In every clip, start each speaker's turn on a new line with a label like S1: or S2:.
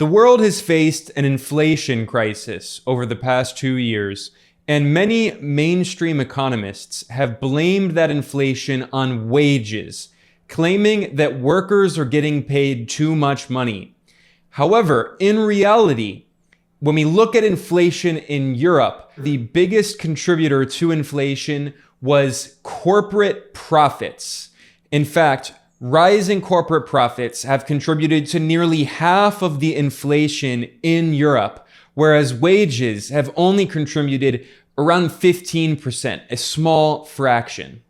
S1: The world has faced an inflation crisis over the past 2 years, and many mainstream economists have blamed that inflation on wages, claiming that workers are getting paid too much money. However, in reality, when we look at inflation in Europe, the biggest contributor to inflation was corporate profits. In fact, rising corporate profits have contributed to nearly half of the inflation in Europe, whereas wages have only contributed around 15%, a small fraction.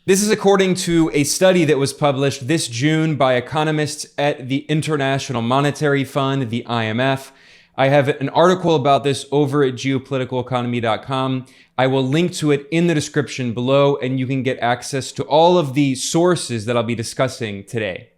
S1: This is according to a study that was published this June by economists at the International Monetary Fund, the IMF. I have an article about this over at geopoliticaleconomy.com. I will link to it in the description below, and you can get access to all of the sources that I'll be discussing today.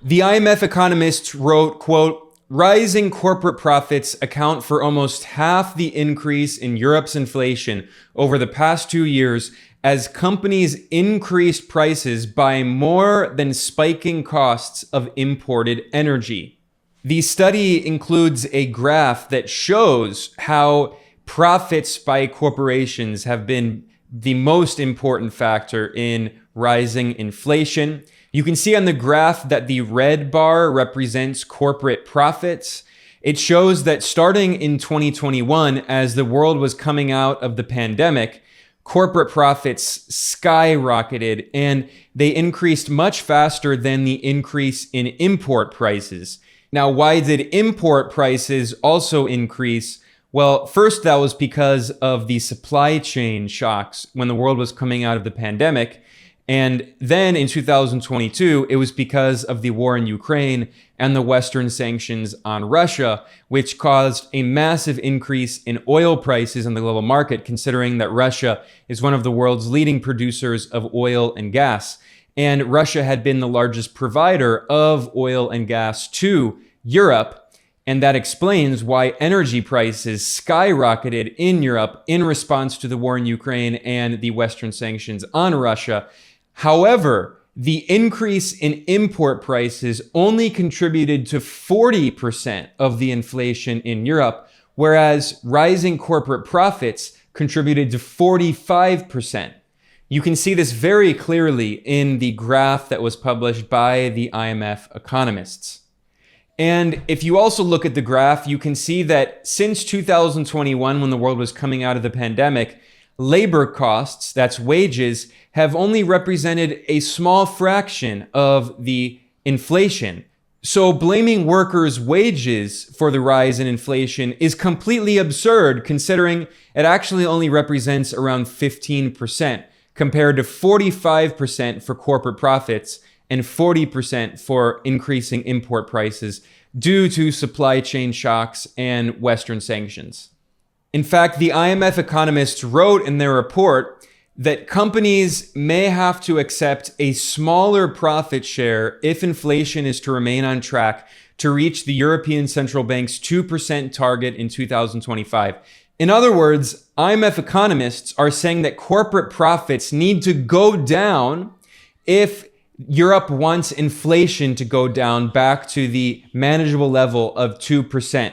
S1: The IMF economists wrote, quote, "Rising corporate profits account for almost half the increase in Europe's inflation over the past 2 years as companies increased prices by more than spiking costs of imported energy." The study includes a graph that shows how profits by corporations have been the most important factor in rising inflation. You can see on the graph that the red bar represents corporate profits. It shows that starting in 2021, as the world was coming out of the pandemic, corporate profits skyrocketed and they increased much faster than the increase in import prices. Now, why did import prices also increase? Well, first, that was because of the supply chain shocks when the world was coming out of the pandemic. And then in 2022, it was because of the war in Ukraine and the Western sanctions on Russia, which caused a massive increase in oil prices in the global market, considering that Russia is one of the world's leading producers of oil and gas. And Russia had been the largest provider of oil and gas to Europe. And that explains why energy prices skyrocketed in Europe in response to the war in Ukraine and the Western sanctions on Russia. However, the increase in import prices only contributed to 40% of the inflation in Europe, whereas rising corporate profits contributed to 45%. You can see this very clearly in the graph that was published by the IMF economists. And if you also look at the graph, you can see that since 2021, when the world was coming out of the pandemic, labor costs, that's wages, have only represented a small fraction of the inflation. So blaming workers' wages for the rise in inflation is completely absurd, considering it actually only represents around 15%. Compared to 45% for corporate profits and 40% for increasing import prices due to supply chain shocks and Western sanctions. In fact, the IMF economists wrote in their report that companies may have to accept a smaller profit share if inflation is to remain on track to reach the European Central Bank's 2% target in 2025. In other words, IMF economists are saying that corporate profits need to go down if Europe wants inflation to go down back to the manageable level of 2%.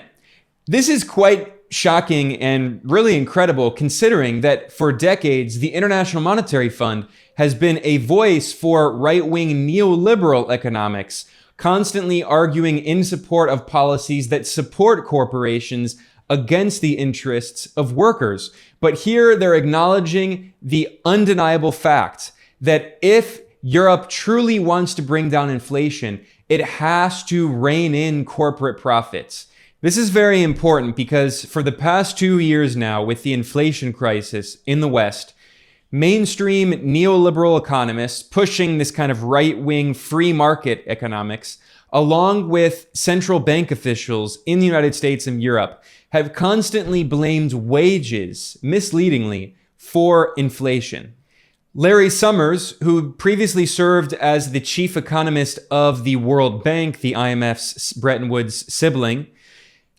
S1: This is quite shocking and really incredible, considering that for decades, the International Monetary Fund has been a voice for right-wing neoliberal economics, constantly arguing in support of policies that support corporations against the interests of workers. But here they're acknowledging the undeniable fact that if Europe truly wants to bring down inflation, it has to rein in corporate profits. This is very important because for the past 2 years now, with the inflation crisis in the West, mainstream neoliberal economists pushing this kind of right-wing free market economics, along with central bank officials in the United States and Europe, have constantly blamed wages, misleadingly, for inflation. Larry Summers, who previously served as the chief economist of the World Bank, the IMF's Bretton Woods sibling,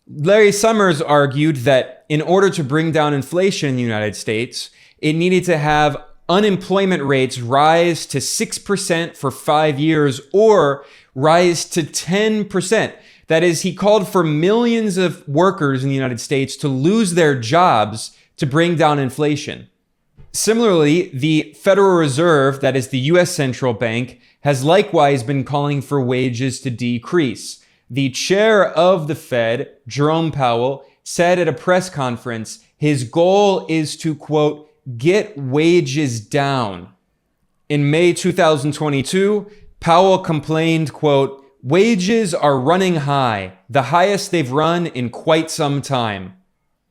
S1: Larry Summers argued that in order to bring down inflation in the United States, it needed to have unemployment rates rise to 6% for 5 years or rise to 10%. That is, he called for millions of workers in the United States to lose their jobs to bring down inflation. Similarly, the Federal Reserve, that is the US central bank, has likewise been calling for wages to decrease. The chair of the Fed, Jerome Powell, said at a press conference his goal is to, quote, get wages down. In May 2022, Powell complained, quote, wages are running high, the highest they've run in quite some time.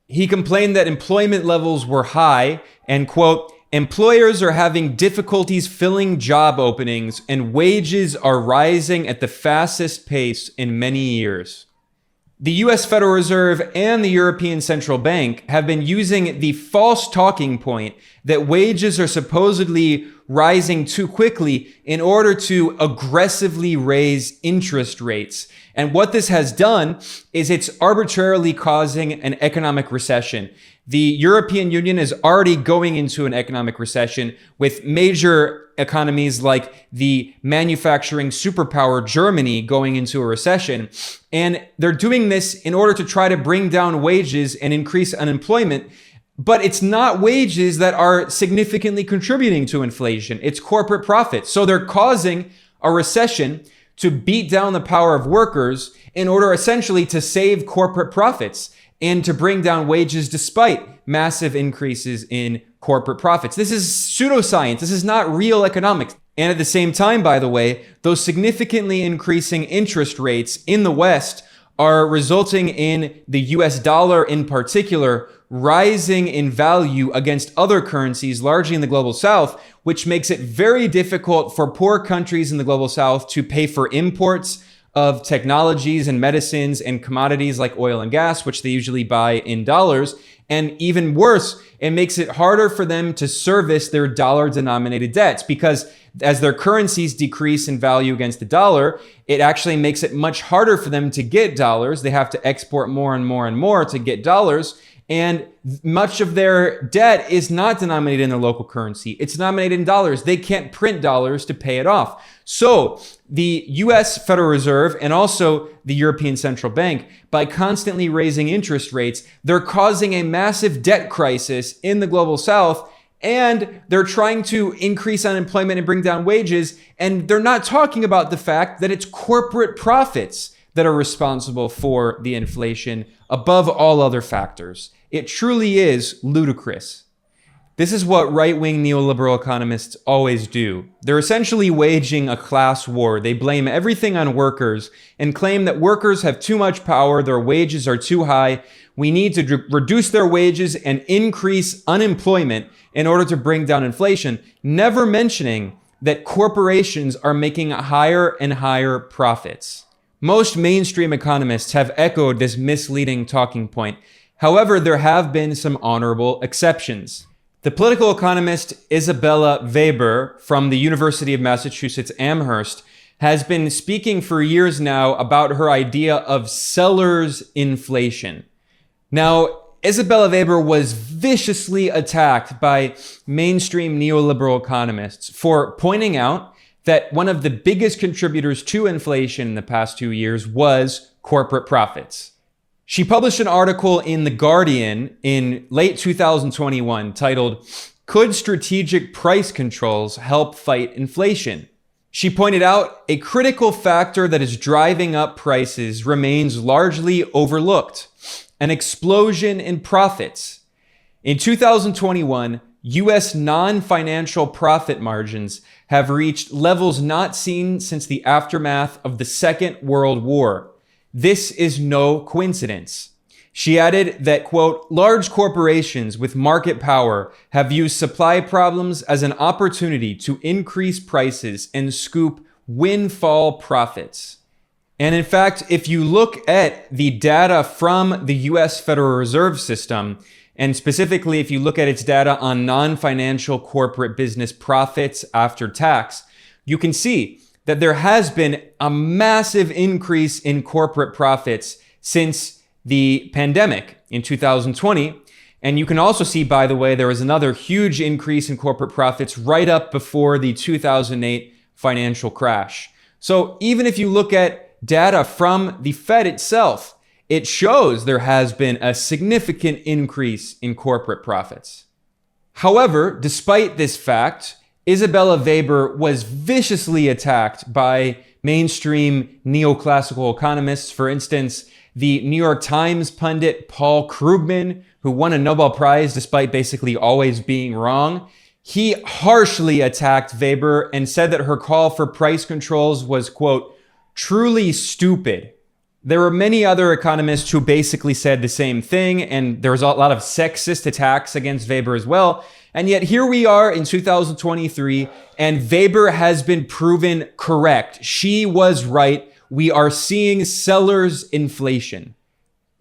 S1: He complained that employment levels were high and, quote, employers are having difficulties filling job openings and wages are rising at the fastest pace in many years. The US Federal Reserve and the European Central Bank have been using the false talking point that wages are supposedly rising too quickly in order to aggressively raise interest rates. And what this has done is it's arbitrarily causing an economic recession. The European Union is already going into an economic recession with major economies like the manufacturing superpower Germany going into a recession. And they're doing this in order to try to bring down wages and increase unemployment. But it's not wages that are significantly contributing to inflation. It's corporate profits. So they're causing a recession to beat down the power of workers in order essentially to save corporate profits and to bring down wages despite massive increases in corporate profits. This is pseudoscience. This is not real economics. And at the same time, by the way, those significantly increasing interest rates in the West are resulting in the US dollar in particular rising in value against other currencies, largely in the global South, which makes it very difficult for poor countries in the global South to pay for imports of technologies and medicines and commodities like oil and gas, which they usually buy in dollars. And even worse, it makes it harder for them to service their dollar-denominated debts because as their currencies decrease in value against the dollar, it actually makes it much harder for them to get dollars. They have to export more and more and more to get dollars. And much of their debt is not denominated in their local currency. It's denominated in dollars. They can't print dollars to pay it off. So the US Federal Reserve and also the European Central Bank, by constantly raising interest rates, they're causing a massive debt crisis in the global South. And they're trying to increase unemployment and bring down wages. And they're not talking about the fact that it's corporate profits that are responsible for the inflation above all other factors. It truly is ludicrous. This is what right-wing neoliberal economists always do. They're essentially waging a class war. They blame everything on workers and claim that workers have too much power, their wages are too high. We need to reduce their wages and increase unemployment in order to bring down inflation, never mentioning that corporations are making higher and higher profits. Most mainstream economists have echoed this misleading talking point. However, there have been some honorable exceptions. The political economist Isabella Weber from the University of Massachusetts Amherst has been speaking for years now about her idea of seller's inflation. Now, Isabella Weber was viciously attacked by mainstream neoliberal economists for pointing out that one of the biggest contributors to inflation in the past 2 years was corporate profits. She published an article in The Guardian in late 2021 titled, "Could Strategic Price Controls Help Fight Inflation?" She pointed out a critical factor that is driving up prices remains largely overlooked: an explosion in profits. In 2021, US non-financial profit margins have reached levels not seen since the aftermath of the Second World War. This is no coincidence. She added that, quote, large corporations with market power have used supply problems as an opportunity to increase prices and scoop windfall profits. And in fact, if you look at the data from the US Federal Reserve System, and specifically if you look at its data on non-financial corporate business profits after tax, you can see that there has been a massive increase in corporate profits since the pandemic in 2020. And you can also see, by the way, there was another huge increase in corporate profits right up before the 2008 financial crash. So even if you look at data from the Fed itself, it shows there has been a significant increase in corporate profits. However, despite this fact, Isabella Weber was viciously attacked by mainstream neoclassical economists. For instance, the New York Times pundit Paul Krugman, who won a Nobel Prize despite basically always being wrong, he harshly attacked Weber and said that her call for price controls was, quote, truly stupid. There were many other economists who basically said the same thing, and there was a lot of sexist attacks against Weber as well. And yet here we are in 2023, and Weber has been proven correct. She was right. We are seeing sellers inflation.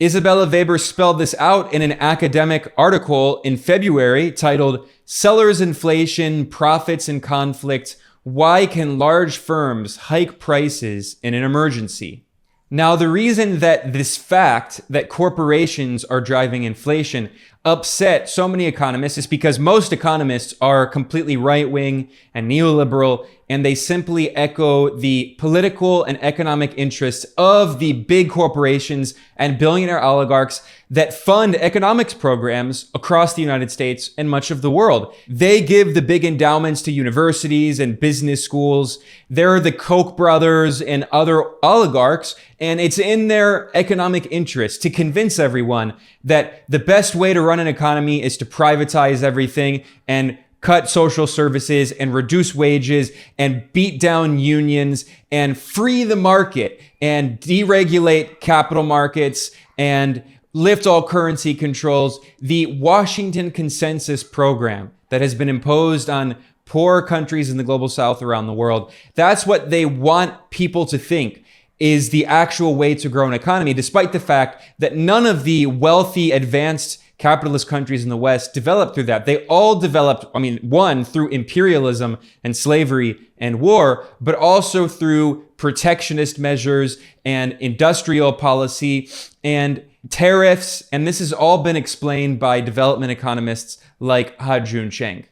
S1: Isabella Weber spelled this out in an academic article in February titled Sellers Inflation, Profits and Conflict. Why can large firms hike prices in an emergency? Now, the reason that this fact that corporations are driving inflation upset so many economists is because most economists are completely right-wing and neoliberal, and they simply echo the political and economic interests of the big corporations and billionaire oligarchs that fund economics programs across the United States and much of the world. They give the big endowments to universities and business schools. They're the Koch brothers and other oligarchs, and it's in their economic interest to convince everyone that the best way to run an economy is to privatize everything and cut social services and reduce wages and beat down unions and free the market and deregulate capital markets and lift all currency controls. The Washington Consensus program that has been imposed on poor countries in the global south around the world, that's what they want people to think is the actual way to grow an economy, despite the fact that none of the wealthy, advanced capitalist countries in the West developed through that. They all developed, one, through imperialism and slavery and war, but also through protectionist measures and industrial policy and tariffs. And this has all been explained by development economists like Ha-Joon Chang.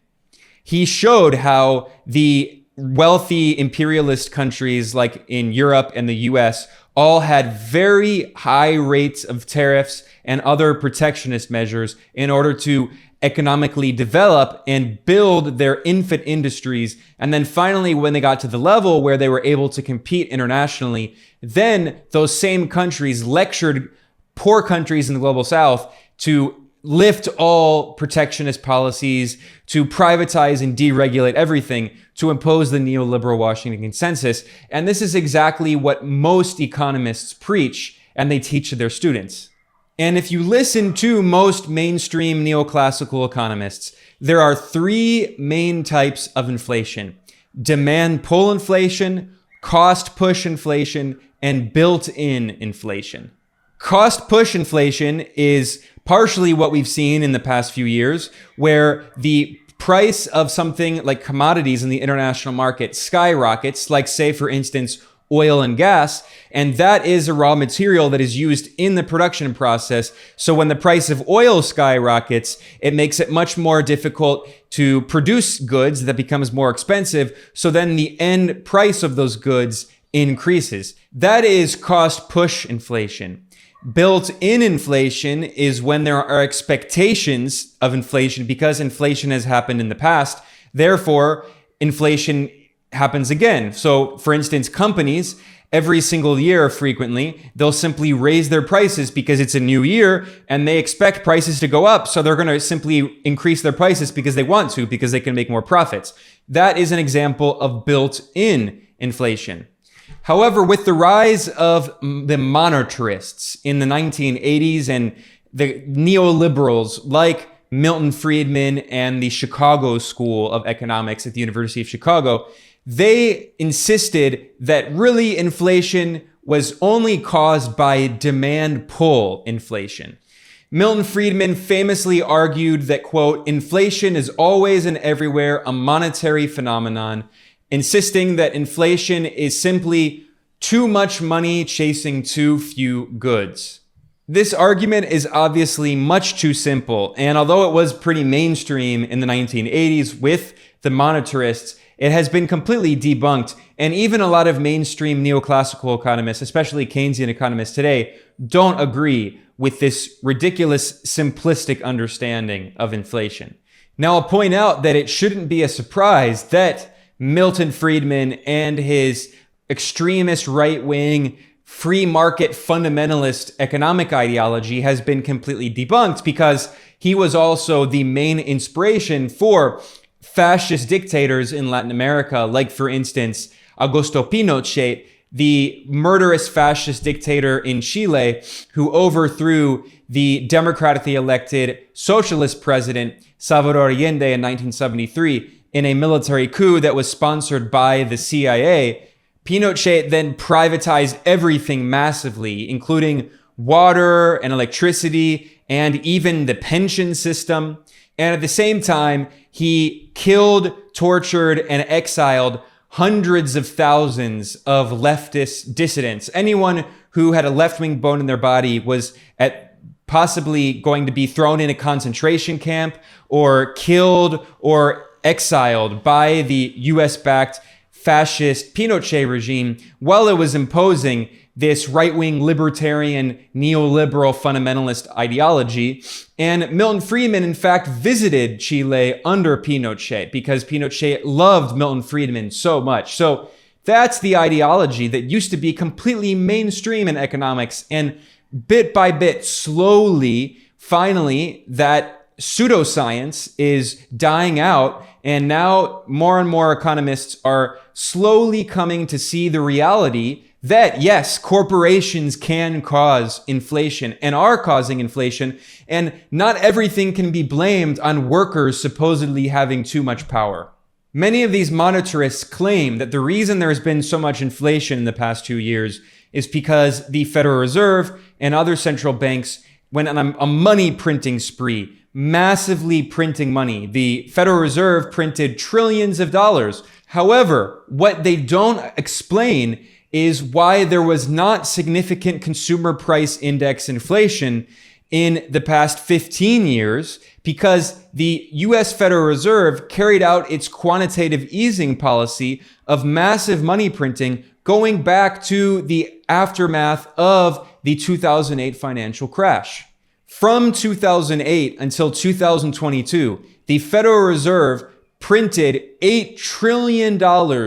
S1: He showed how the wealthy imperialist countries like in Europe and the US all had very high rates of tariffs and other protectionist measures in order to economically develop and build their infant industries. And then finally, when they got to the level where they were able to compete internationally, then those same countries lectured poor countries in the global south to lift all protectionist policies, to privatize and deregulate everything, to impose the neoliberal Washington Consensus. And this is exactly what most economists preach and they teach to their students. And if you listen to most mainstream neoclassical economists, there are three main types of inflation: demand pull inflation, cost push inflation, and built-in inflation. Cost push inflation is partially what we've seen in the past few years, where the price of something like commodities in the international market skyrockets, like say, for instance, oil and gas, and that is a raw material that is used in the production process. So when the price of oil skyrockets, it makes it much more difficult to produce goods that becomes more expensive. So then the end price of those goods increases. That is cost push inflation. Built-in inflation is when there are expectations of inflation because inflation has happened in the past. Therefore, inflation happens again. So, for instance, companies, every single year frequently, they'll simply raise their prices because it's a new year and they expect prices to go up. So they're going to simply increase their prices because they want to, because they can make more profits. That is an example of built-in inflation. However, with the rise of the monetarists in the 1980s and the neoliberals like Milton Friedman and the Chicago School of Economics at the University of Chicago, they insisted that really inflation was only caused by demand pull inflation. Milton Friedman famously argued that, quote, inflation is always and everywhere a monetary phenomenon, insisting that inflation is simply too much money chasing too few goods. This argument is obviously much too simple, and although it was pretty mainstream in the 1980s with the monetarists, it has been completely debunked. And even a lot of mainstream neoclassical economists, especially Keynesian economists today, don't agree with this ridiculous, simplistic understanding of inflation. Now, I'll point out that it shouldn't be a surprise that Milton Friedman and his extremist right-wing free market fundamentalist economic ideology has been completely debunked, because he was also the main inspiration for fascist dictators in Latin America, like, for instance, Augusto Pinochet, the murderous fascist dictator in Chile who overthrew the democratically elected socialist president Salvador Allende in 1973 in a military coup that was sponsored by the CIA. Pinochet then privatized everything massively, including water and electricity and even the pension system. And at the same time, he killed, tortured, and exiled hundreds of thousands of leftist dissidents. Anyone who had a left-wing bone in their body was possibly going to be thrown in a concentration camp or killed or exiled by the US-backed fascist Pinochet regime while it was imposing this right-wing libertarian neoliberal fundamentalist ideology. And Milton Friedman, in fact, visited Chile under Pinochet because Pinochet loved Milton Friedman so much. So that's the ideology that used to be completely mainstream in economics. And bit by bit, slowly, finally, that pseudoscience is dying out. And now more and more economists are slowly coming to see the reality that, yes, corporations can cause inflation and are causing inflation, and not everything can be blamed on workers supposedly having too much power. Many of these monetarists claim that the reason there has been so much inflation in the past 2 years is because the Federal Reserve and other central banks went on a money printing spree, massively printing money. The Federal Reserve printed trillions of dollars. However, what they don't explain is why there was not significant consumer price index inflation in the past 15 years, because the US Federal Reserve carried out its quantitative easing policy of massive money printing going back to the aftermath of the 2008 financial crash. From 2008 until 2022, the Federal Reserve printed $8 trillion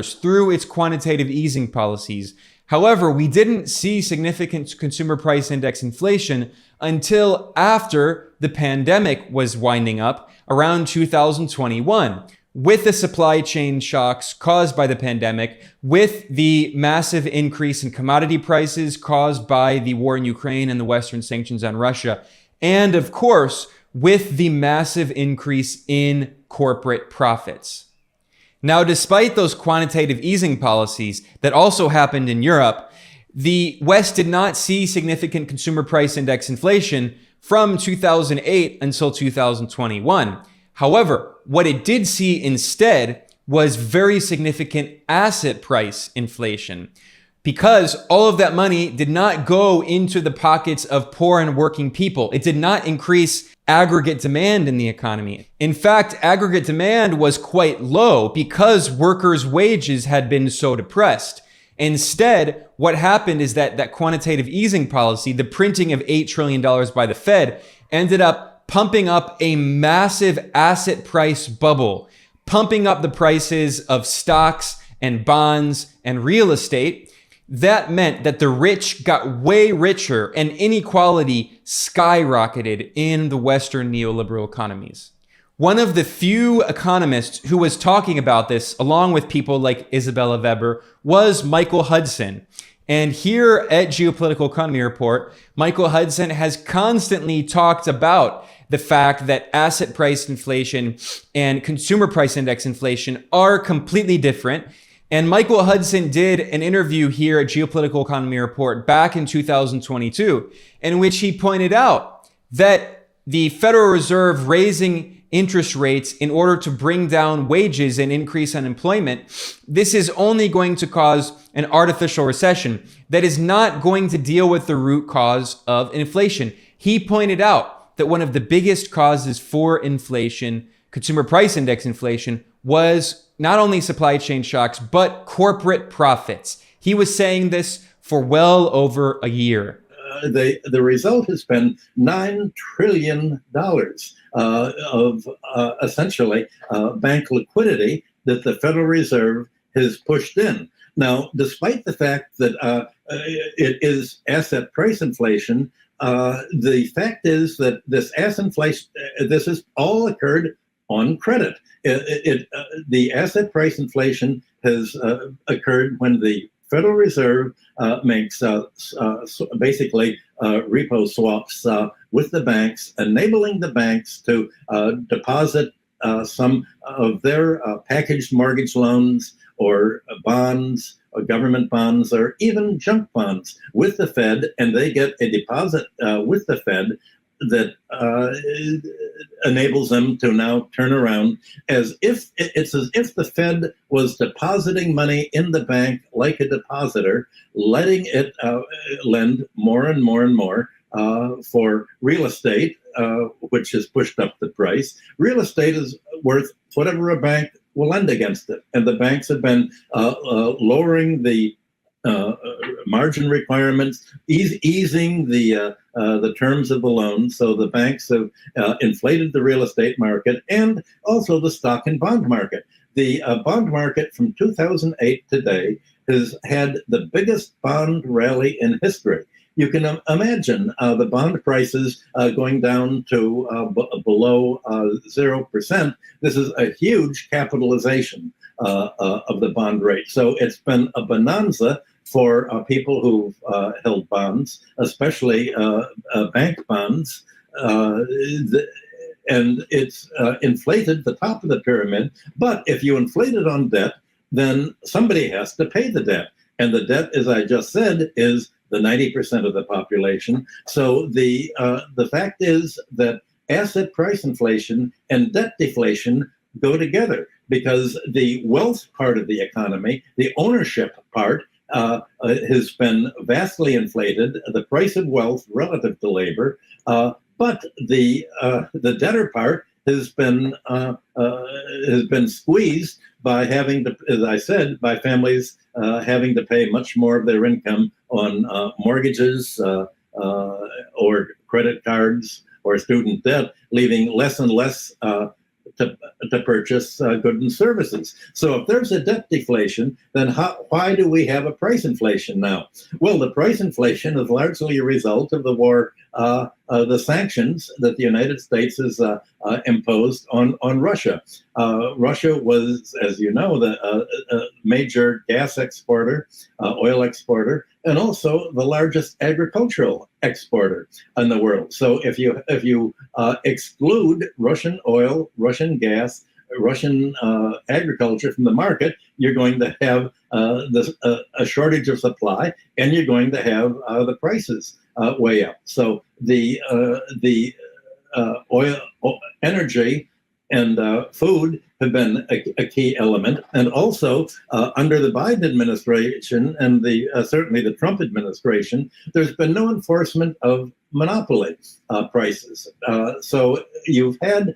S1: through its quantitative easing policies. However, we didn't see significant consumer price index inflation until after the pandemic was winding up around 2021. With the supply chain shocks caused by the pandemic, with the massive increase in commodity prices caused by the war in Ukraine and the Western sanctions on Russia, and of course, with the massive increase in corporate profits. Now, despite those quantitative easing policies that also happened in Europe, the West did not see significant consumer price index inflation from 2008 until 2021. However, what it did see instead was very significant asset price inflation, because all of that money did not go into the pockets of poor and working people. It did not increase aggregate demand in the economy. In fact, aggregate demand was quite low because workers' wages had been so depressed. Instead, what happened is that quantitative easing policy, the printing of $8 trillion by the Fed, ended up pumping up a massive asset price bubble, pumping up the prices of stocks and bonds and real estate. That meant that the rich got way richer and inequality skyrocketed in the Western neoliberal economies. One of the few economists who was talking about this, along with people like Isabella Weber, was Michael Hudson. And here at Geopolitical Economy Report, Michael Hudson has constantly talked about the fact that asset price inflation and consumer price index inflation are completely different. And Michael Hudson did an interview here at Geopolitical Economy Report back in 2022, in which he pointed out that the Federal Reserve raising interest rates in order to bring down wages and increase unemployment, this is only going to cause an artificial recession that is not going to deal with the root cause of inflation. He pointed out that one of the biggest causes for inflation, consumer price index inflation, was not only supply chain shocks, but corporate profits. He was saying this for well over a year.
S2: The result has been $9 trillion of essentially bank liquidity that the Federal Reserve has pushed in. Now, despite the fact that it is asset price inflation, the fact is that this asset inflation, this has all occurred on credit. The asset price inflation has occurred when the Federal Reserve makes basically repo swaps with the banks, enabling the banks to deposit some of their packaged mortgage loans or bonds or government bonds or even junk bonds with the Fed, and they get a deposit with the Fed that enables them to now turn around as if the Fed was depositing money in the bank like a depositor, letting it lend more and more and more for real estate, which has pushed up the price. Real estate is worth whatever a bank will lend against it, and the banks have been lowering the margin requirements, easing the terms of the loan. So the banks have inflated the real estate market and also the stock and bond market. The bond market from 2008 today has had the biggest bond rally in history. You can imagine the bond prices going down to below 0%. This is a huge capitalization of the bond rate. So it's been a bonanza for people who've held bonds, especially bank bonds. And it's inflated the top of the pyramid. But if you inflate it on debt, then somebody has to pay the debt. And the debt, as I just said, is the 90% of the population. So the fact is that asset price inflation and debt deflation go together, because the wealth part of the economy, the ownership part, has been vastly inflated, the price of wealth relative to labor, but the debtor part has been squeezed by having to, as I said, by families having to pay much more of their income on mortgages or credit cards or student debt, leaving less and less to purchase goods and services. So if there's a debt deflation, then why do we have a price inflation now? Well, the price inflation is largely a result of the war, the sanctions that the United States has imposed on Russia. Russia was, as you know, the major gas exporter, oil exporter, and also the largest agricultural exporter in the world. So if you exclude Russian oil, Russian gas, Russian agriculture from the market, you're going to have a shortage of supply, and you're going to have the prices way up. So the oil, energy, and food have been a key element. And also under the Biden administration and certainly the Trump administration, there's been no enforcement of monopoly prices. So you've had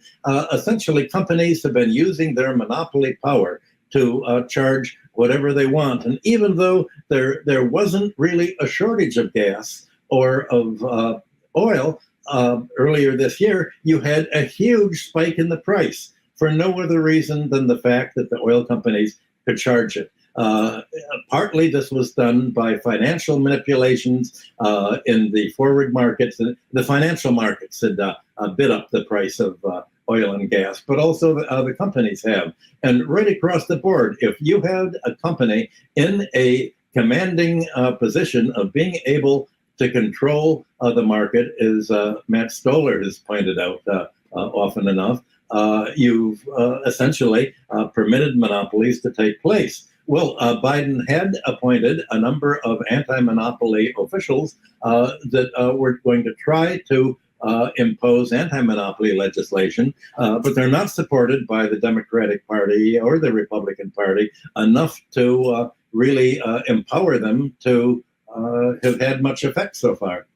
S2: essentially companies have been using their monopoly power to charge whatever they want. And even though there wasn't really a shortage of gas or of oil, earlier this year, you had a huge spike in the price for no other reason than the fact that the oil companies could charge it. Partly this was done by financial manipulations in the forward markets. The financial markets had bid up the price of oil and gas, but also the companies have. And right across the board, if you had a company in a commanding position of being able to control the market, as Matt Stoller has pointed out often enough, you've essentially permitted monopolies to take place. Well, Biden had appointed a number of anti-monopoly officials that were going to try to impose anti-monopoly legislation, but they're not supported by the Democratic Party or the Republican Party enough to really empower them to have had much effect so far.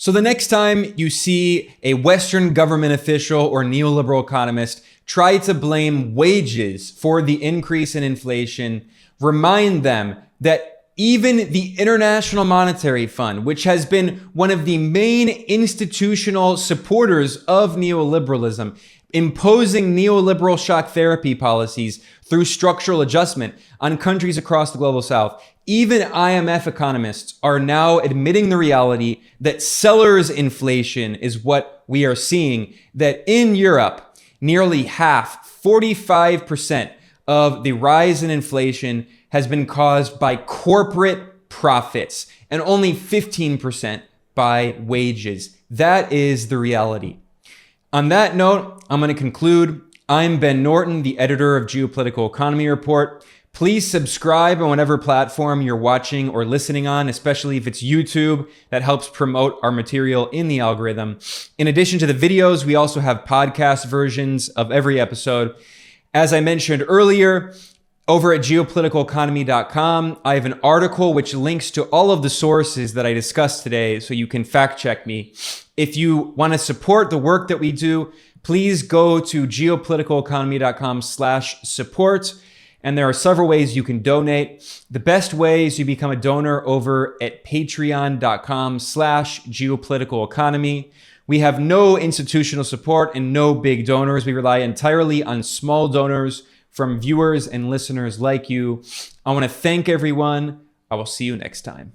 S1: So the next time you see a Western government official or neoliberal economist try to blame wages for the increase in inflation, remind them that even the International Monetary Fund, which has been one of the main institutional supporters of neoliberalism, imposing neoliberal shock therapy policies through structural adjustment on countries across the global south, even IMF economists are now admitting the reality that sellers inflation is what we are seeing, that in Europe, nearly half, 45% of the rise in inflation has been caused by corporate profits and only 15% by wages. That is the reality. On that note, I'm going to conclude. I'm Ben Norton, the editor of Geopolitical Economy Report. Please subscribe on whatever platform you're watching or listening on, especially if it's YouTube. That helps promote our material in the algorithm. In addition to the videos, we also have podcast versions of every episode. As I mentioned earlier, over at geopoliticaleconomy.com, I have an article which links to all of the sources that I discussed today, so you can fact check me. If you want to support the work that we do, please go to geopoliticaleconomy.com/support. And there are several ways you can donate. The best way is you become a donor over at patreon.com/geopoliticaleconomy. We have no institutional support and no big donors. We rely entirely on small donors from viewers and listeners like you. I want to thank everyone. I will see you next time.